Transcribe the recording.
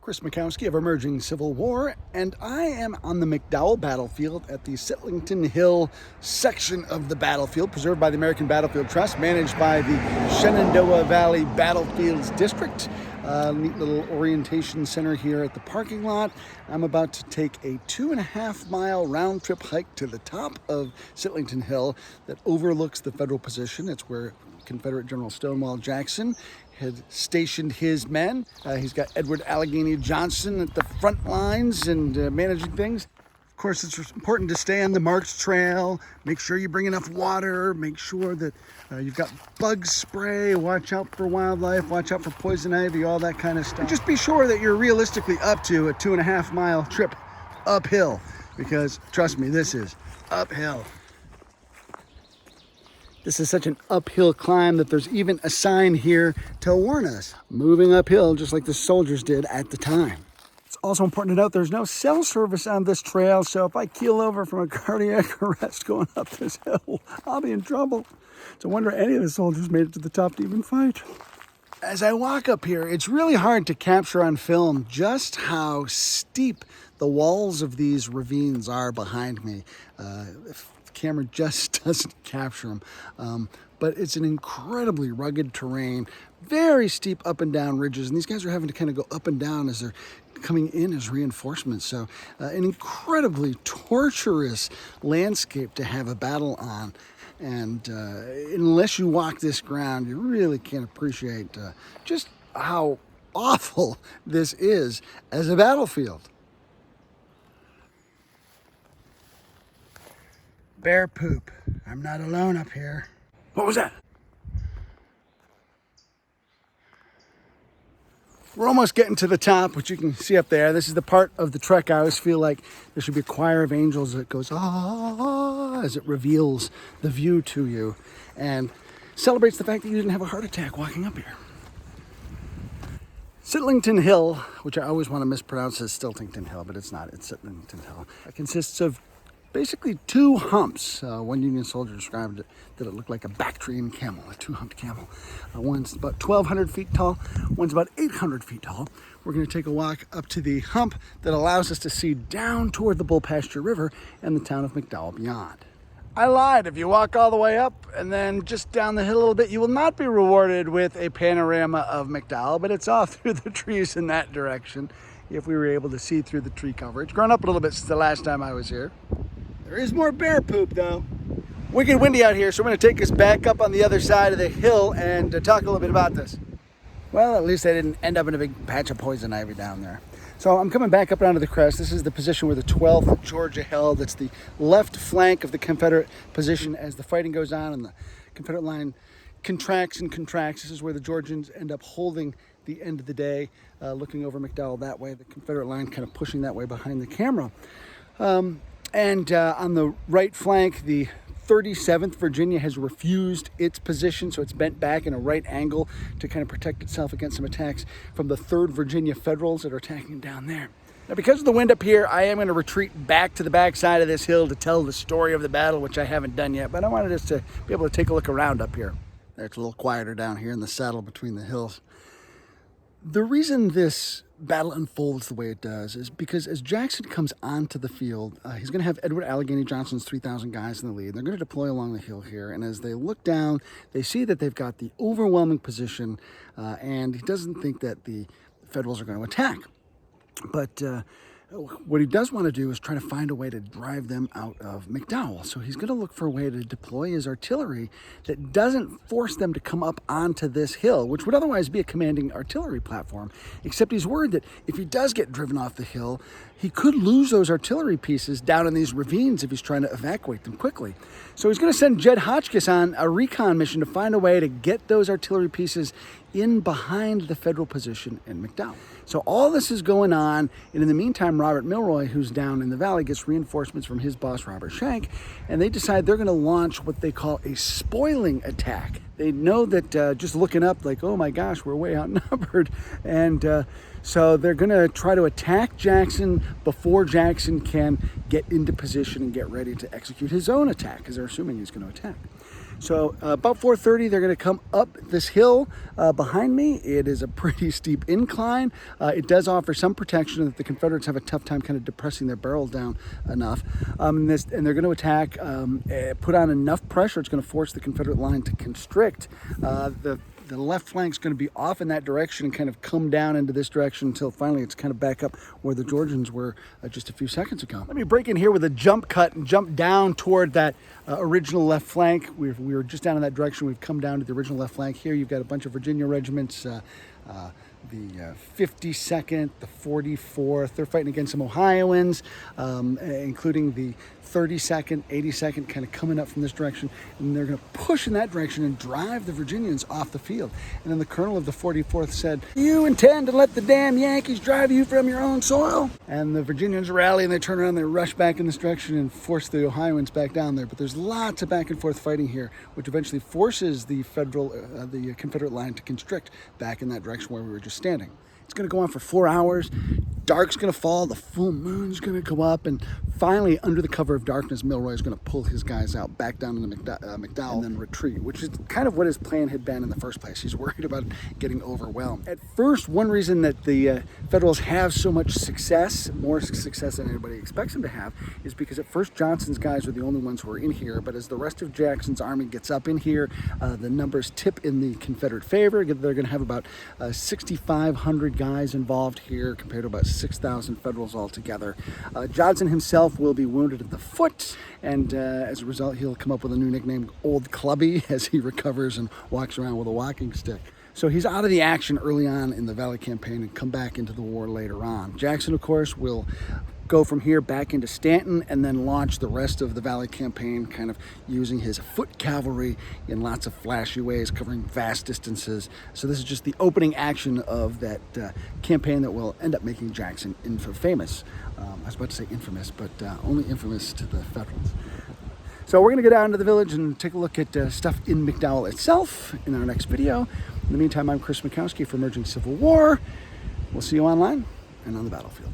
Chris Mackowski of Emerging Civil War, and I am on the McDowell battlefield at the Sitlington Hill section of the battlefield, preserved by the American Battlefield Trust, managed by the Shenandoah Valley Battlefields District. Neat little orientation center here at the parking lot. I'm about to take a 2.5-mile round-trip hike to the top of Sitlington Hill that overlooks the federal position. It's where Confederate General Stonewall Jackson had stationed his men. He's got Edward Allegheny Johnson at the front lines and managing things. Of course, it's important to stay on the marked trail, make sure you bring enough water, make sure that you've got bug spray, watch out for wildlife, watch out for poison ivy, all that kind of stuff. And just be sure that you're realistically up to a 2.5-mile trip uphill, because trust me, this is uphill. This is such an uphill climb that there's even a sign here to warn us, moving uphill just like the soldiers did at the time. It's also important to note there's no cell service on this trail, so if I keel over from a cardiac arrest going up this hill, I'll be in trouble. It's a wonder any of the soldiers made it to the top to even fight. As I walk up here, it's really hard to capture on film just how steep the walls of these ravines are behind me. If the camera just doesn't capture them. But it's an incredibly rugged terrain, very steep up and down ridges, and these guys are having to kind of go up and down as they're coming in as reinforcements. So an incredibly torturous landscape to have a battle on. And unless you walk this ground, you really can't appreciate just how awful this is as a battlefield. Bear poop. I'm not alone up here. What was that? We're almost getting to the top, which you can see up there. This is the part of the trek I always feel like there should be a choir of angels that goes ah as it reveals the view to you and celebrates the fact that you didn't have a heart attack walking up here. Sitlington Hill, which I always want to mispronounce as Stiltington Hill, but it's not, it's Sitlington Hill. It consists of basically two humps. One Union soldier described it that it looked like a Bactrian camel, a two-humped camel. One's about 1,200 feet tall, one's about 800 feet tall. We're going to take a walk up to the hump that allows us to see down toward the Bull Pasture River and the town of McDowell beyond. I lied. If you walk all the way up and then just down the hill a little bit, you will not be rewarded with a panorama of McDowell, but it's all through the trees in that direction if we were able to see through the tree cover. It's grown up a little bit since the last time I was here. There is more bear poop though. Wicked windy out here, so we're going to take us back up on the other side of the hill and talk a little bit about this. Well, at least I didn't end up in a big patch of poison ivy down there. So I'm coming back up onto the crest. This is the position where the 12th Georgia held. It's the left flank of the Confederate position as the fighting goes on and the Confederate line contracts and contracts. This is where the Georgians end up holding the end of the day, looking over McDowell that way, the Confederate line kind of pushing that way behind the camera. And on the right flank, the 37th Virginia has refused its position, so it's bent back in a right angle to kind of protect itself against some attacks from the 3rd Virginia Federals that are attacking down there. Now, because of the wind up here, I am going to retreat back to the back side of this hill to tell the story of the battle, which I haven't done yet, but I wanted us to be able to take a look around up here. It's a little quieter down here in the saddle between the hills. The reason this battle unfolds the way it does is because as Jackson comes onto the field, he's going to have Edward Allegheny Johnson's 3,000 guys in the lead. They're going to deploy along the hill here, and as they look down, they see that they've got the overwhelming position, and he doesn't think that the Federals are going to attack. But what he does want to do is try to find a way to drive them out of McDowell. So he's going to look for a way to deploy his artillery that doesn't force them to come up onto this hill, which would otherwise be a commanding artillery platform, except he's worried that if he does get driven off the hill, he could lose those artillery pieces down in these ravines if he's trying to evacuate them quickly. So he's going to send Jed Hotchkiss on a recon mission to find a way to get those artillery pieces in behind the Federal position in McDowell. So all this is going on, and in the meantime, Robert Milroy, who's down in the valley, gets reinforcements from his boss, Robert Shank, and they decide they're going to launch what they call a spoiling attack. They know that just looking up, like, oh my gosh, we're way outnumbered, and so they're going to try to attack Jackson before Jackson can get into position and get ready to execute his own attack, because they're assuming he's going to attack. So about 4:30, they're going to come up this hill behind me. It is a pretty steep incline. It does offer some protection that the Confederates have a tough time kind of depressing their barrel down enough. And they're going to attack, put on enough pressure. It's going to force the Confederate line to constrict. The left flank's going to be off in that direction and kind of come down into this direction until finally it's kind of back up where the Georgians were just a few seconds ago. Let me break in here with a jump cut and jump down toward that original left flank. We were just down in that direction. We've come down to the original left flank here. You've got a bunch of Virginia regiments, the 52nd, the 44th. They're fighting against some Ohioans, including the 32nd, 82nd, kind of coming up from this direction, and they're going to push in that direction and drive the Virginians off the field. And then the colonel of the 44th said, "You intend to let the damn Yankees drive you from your own soil?" And the Virginians rally and they turn around and they rush back in this direction and force the Ohioans back down there. But there's lots of back and forth fighting here, which eventually forces the Confederate line to constrict back in that direction where we were just standing. It's going to go on for 4 hours. Dark's going to fall, the full moon's going to go up, and finally, under the cover of darkness, Milroy is going to pull his guys out back down into McDowell and then retreat, which is kind of what his plan had been in the first place. He's worried about getting overwhelmed. At first, one reason that the Federals have so much success, more success than anybody expects them to have, is because at first Johnson's guys were the only ones who were in here, but as the rest of Jackson's army gets up in here, the numbers tip in the Confederate favor. They're going to have about 6,500 guys involved here compared to about 6,000 Federals altogether. Johnson himself will be wounded at the foot, and as a result, he'll come up with a new nickname, Old Clubby, as he recovers and walks around with a walking stick. So he's out of the action early on in the Valley Campaign and come back into the war later on. Jackson, of course, will go from here back into Stanton and then launch the rest of the Valley Campaign kind of using his foot cavalry in lots of flashy ways, covering vast distances. So this is just the opening action of that campaign that will end up making Jackson famous. I was about to say infamous, but only infamous to the Federals. So we're going to go down to the village and take a look at stuff in McDowell itself in our next video. In the meantime, I'm Chris Mackowski for Emerging Civil War. We'll see you online and on the battlefield.